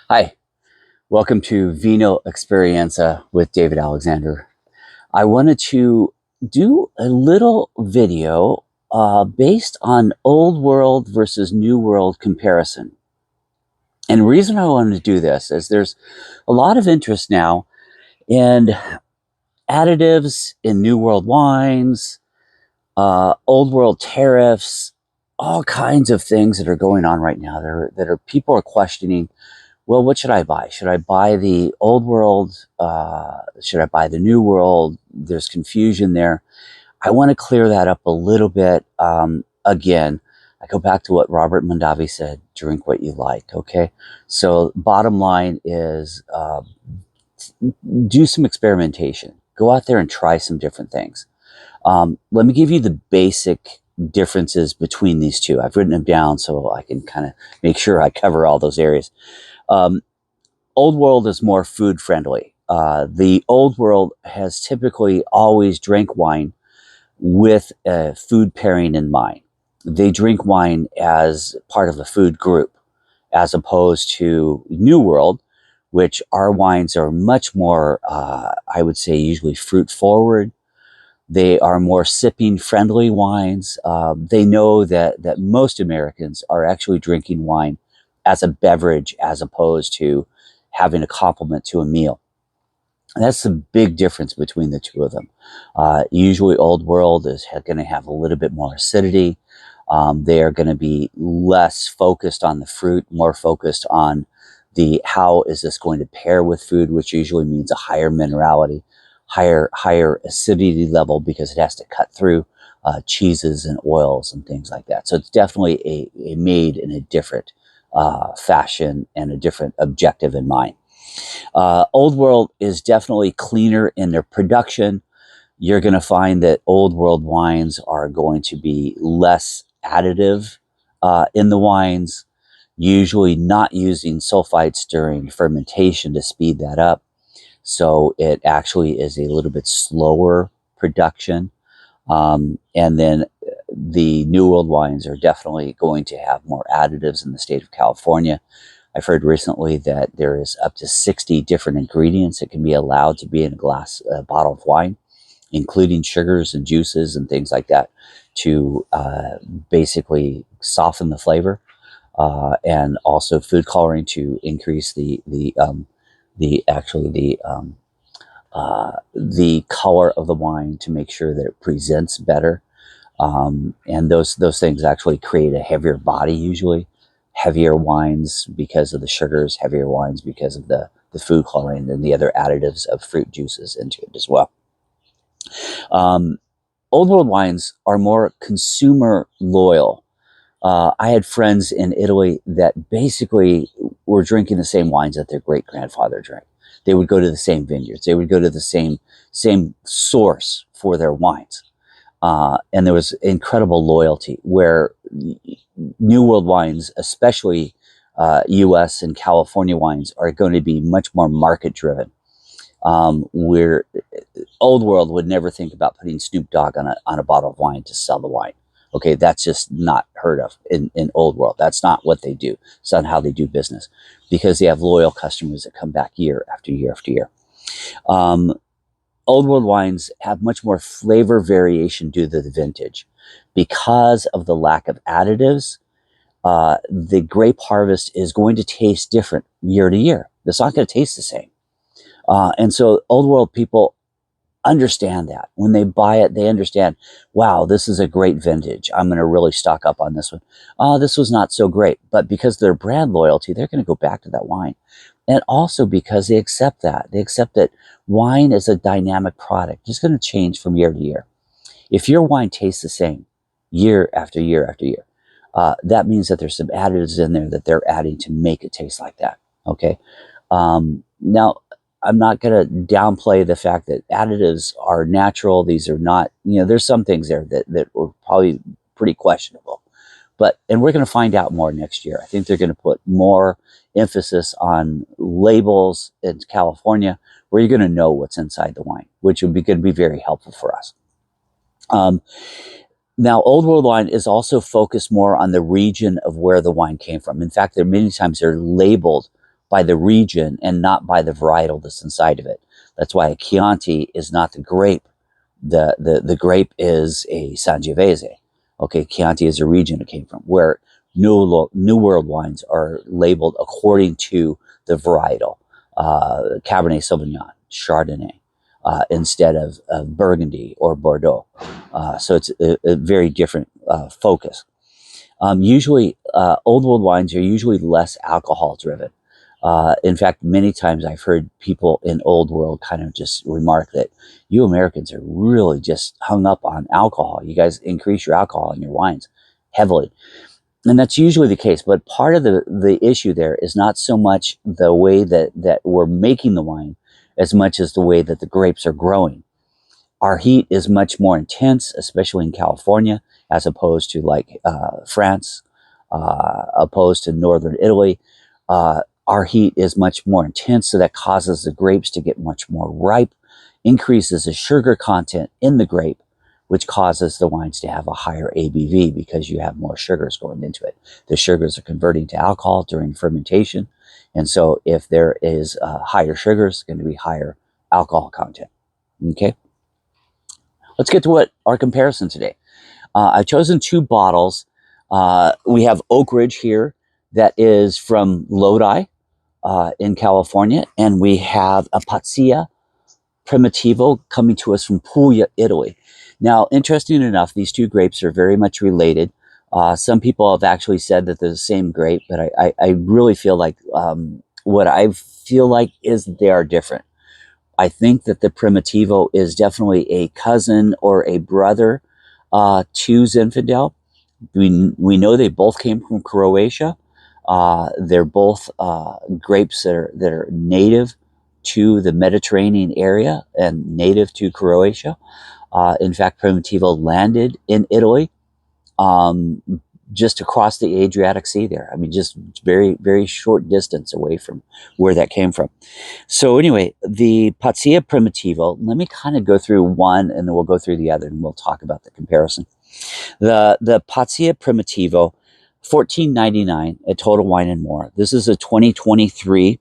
Hi, welcome to Vino Experienza with David Alexander. I wanted to do a little video based on old world versus new world comparison. And the reason I wanted to do this is there's a lot of interest now in additives in new world wines, old world tariffs, all kinds of things that are going on right now that are people are questioning. Well, what should I buy? Should I buy the old world? Should I buy the new world? There's confusion there. I want to clear that up a little bit. Again, I go back to what Robert Mondavi said, drink what you like, okay? So bottom line is do some experimentation. Go out there and try some different things. Let me give you the basic differences between these two. I've written them down so I can kind of make sure I cover all those areas. Um, Old world is more food friendly. The old world has typically always drank wine with a food pairing in mind. They drink wine as part of a food group, as opposed to New World, which our wines are much more, I would say, usually fruit forward. They are more sipping friendly wines. They know that most Americans are actually drinking wine as a beverage as opposed to having a complement to a meal. And that's the big difference between the two of them. Usually, Old World is going to have a little bit more acidity. They are going to be less focused on the fruit, more focused on the how is this going to pair with food, which usually means a higher minerality, higher acidity level because it has to cut through cheeses and oils and things like that. So it's definitely a made in a different fashion and a different objective in mind. Old World is definitely cleaner in their production. You're going to find that Old World wines are going to be less additive in the wines, usually not using sulfites during fermentation to speed that up. So it actually is a little bit slower production. And then the New World wines are definitely going to have more additives in the state of California. I've heard recently that there is up to 60 different ingredients that can be allowed to be in a bottle of wine, including sugars and juices and things like that, to basically soften the flavor, and also food coloring to increase the color of the wine to make sure that it presents better. And those things actually create a heavier body usually. Heavier wines because of the sugars, heavier wines because of the food coloring and the other additives of fruit juices into it as well. Um, Old world wines are more consumer loyal. I had friends in Italy that basically were drinking the same wines that their great grandfather drank. They would go to the same vineyards. They would go to the same source for their wines. And there was incredible loyalty where New World wines, especially U.S. and California wines, are going to be much more market driven. Where Old World would never think about putting Snoop Dogg on a bottle of wine to sell the wine. Okay, that's just not heard of in Old World. That's not what they do. It's not how they do business because they have loyal customers that come back year after year after year. Um, Old world wines have much more flavor variation due to the vintage. Because of the lack of additives, the grape harvest is going to taste different year to year. It's not going to taste the same. And so old world people understand that. When they buy it, they understand, wow, this is a great vintage. I'm going to really stock up on this one. This was not so great. But because of their brand loyalty, they're going to go back to that wine. And also because they accept that. They accept that wine is a dynamic product. It's going to change from year to year. If your wine tastes the same year after year after year, that means that there's some additives in there that they're adding to make it taste like that. Okay. Now, I'm not going to downplay the fact that additives are natural. These are not, there's some things there that were probably pretty questionable. And we're going to find out more next year. I think they're going to put more emphasis on labels in California where you're going to know what's inside the wine, which would be going to be very helpful for us. Now, Old World wine is also focused more on the region of where the wine came from. In fact, there are many times they're labeled by the region and not by the varietal that's inside of it. That's why a Chianti is not the grape. The grape is a Sangiovese. Okay, Chianti is a region it came from, where New World wines are labeled according to the varietal. Cabernet Sauvignon, Chardonnay, instead of Burgundy or Bordeaux. So it's a very different focus. Usually, Old World wines are usually less alcohol driven. In fact, many times I've heard people in Old World kind of just remark that you Americans are really just hung up on alcohol. You guys increase your alcohol in your wines heavily. And that's usually the case. But part of the issue there is not so much the way that we're making the wine as much as the way that the grapes are growing. Our heat is much more intense, especially in California, as opposed to like France, opposed to northern Italy. Our heat is much more intense, so that causes the grapes to get much more ripe, increases the sugar content in the grape, which causes the wines to have a higher ABV because you have more sugars going into it. The sugars are converting to alcohol during fermentation. And so if there is higher sugars, it's going to be higher alcohol content. Okay. Let's get to what our comparison today. I've chosen two bottles. We have Oak Ridge here that is from Lodi in California, and we have a Pazzia Primitivo coming to us from Puglia, Italy. Now, interesting enough, these two grapes are very much related. Some people have actually said that they're the same grape, but I really feel like what I feel like is they are different. I think that the Primitivo is definitely a cousin or a brother to Zinfandel. We know they both came from Croatia. They're both grapes that are native to the Mediterranean area and native to Croatia. In fact, Primitivo landed in Italy, just across the Adriatic Sea there. I mean, just very, very short distance away from where that came from. So anyway, the Pazzia Primitivo, let me kind of go through one and then we'll go through the other and we'll talk about the comparison. The Pazzia Primitivo, $14.99 at Total Wine and More. This is a 2023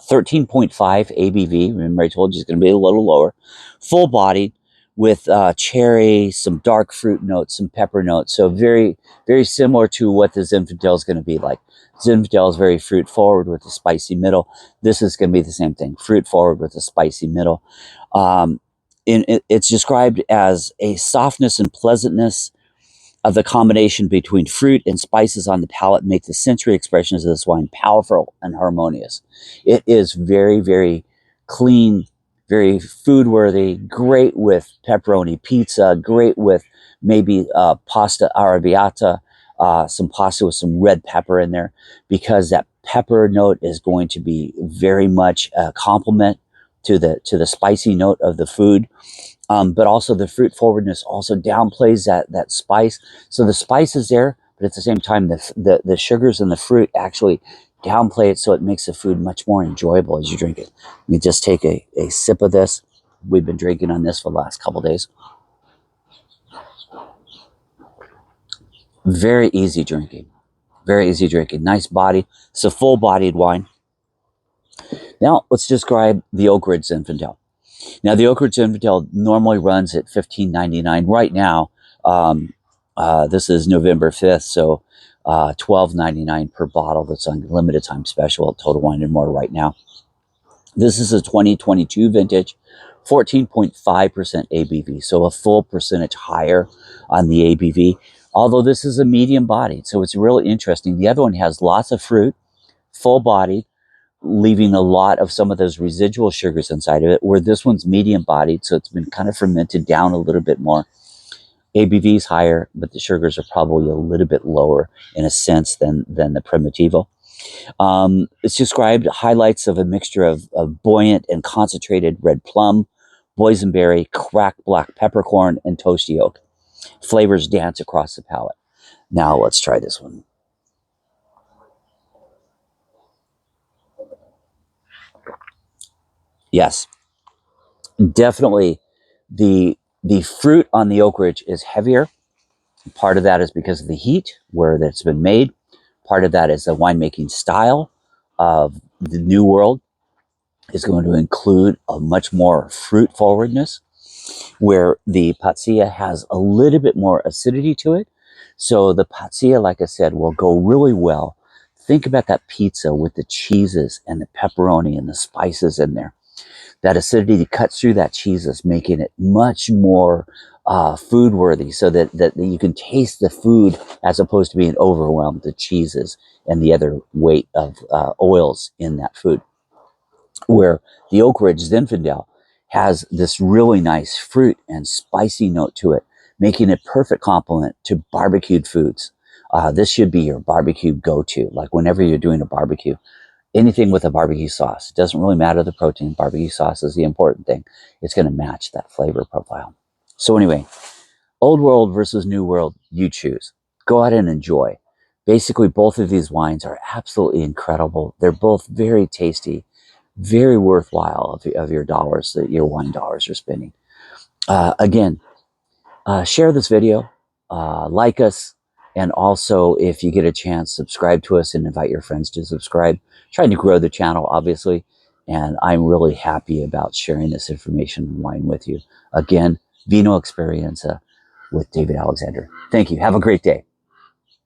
13.5 ABV. Remember, I told you it's going to be a little lower. Full bodied with cherry, some dark fruit notes, some pepper notes. So very, very similar to what the Zinfandel is going to be like. Zinfandel is very fruit forward with a spicy middle. This is going to be the same thing, fruit forward with a spicy middle. It's described as a softness and pleasantness of the combination between fruit and spices on the palate make the sensory expressions of this wine powerful and harmonious. It is very, very clean, very food worthy, great with pepperoni pizza, great with maybe pasta arrabbiata, some pasta with some red pepper in there, because that pepper note is going to be very much a complement to the spicy note of the food. But also the fruit forwardness also downplays that spice. So the spice is there, but at the same time, the sugars and the fruit actually downplay it, so it makes the food much more enjoyable as you drink it. Let me just take a sip of this. We've been drinking on this for the last couple days. Very easy drinking. Very easy drinking. Nice body. It's a full-bodied wine. Now, let's describe the Oak Ridge Zinfandel. Now, the Oak Ridge Zinfandel normally runs at $15.99. Right now, this is November 5th, so $12.99 per bottle. That's on limited time special at Total Wine and More right now. This is a 2022 vintage, 14.5% ABV, so a full percentage higher on the ABV. Although this is a medium bodied, so it's really interesting. The other one has lots of fruit, full bodied, leaving a lot of some of those residual sugars inside of it, where this one's medium bodied, so it's been kind of fermented down a little bit more. ABV is higher, but the sugars are probably a little bit lower in a sense than the Primitivo. It's described highlights of a mixture of buoyant and concentrated red plum, boysenberry, cracked black peppercorn, and toasty oak. Flavors dance across the palate. Now let's try this one. Yes, definitely the fruit on the Oak Ridge is heavier. Part of that is because of the heat where that's been made. Part of that is the winemaking style. of the New World is going to include a much more fruit forwardness, where the Pazzia has a little bit more acidity to it. So the Pazzia, like I said, will go really well. Think about that pizza with the cheeses and the pepperoni and the spices in there. That acidity cuts through that cheeses, making it much more food worthy, so that you can taste the food as opposed to being overwhelmed with the cheeses and the other weight of oils in that food. Where the Oak Ridge Zinfandel has this really nice fruit and spicy note to it, making it perfect complement to barbecued foods. This should be your barbecue go-to, like whenever you're doing a barbecue. Anything with a barbecue sauce. It doesn't really matter the protein. Barbecue sauce is the important thing. It's going to match that flavor profile. So anyway, old world versus new world, you choose. Go out and enjoy. Basically, both of these wines are absolutely incredible. They're both very tasty, very worthwhile of your dollars, that your wine dollars are spending. Again, share this video, like us, and also if you get a chance, subscribe to us and invite your friends to subscribe. Trying to grow the channel, obviously, and I'm really happy about sharing this information and wine with you. Again, Vino Experienza with David Alexander. Thank you. Have a great day.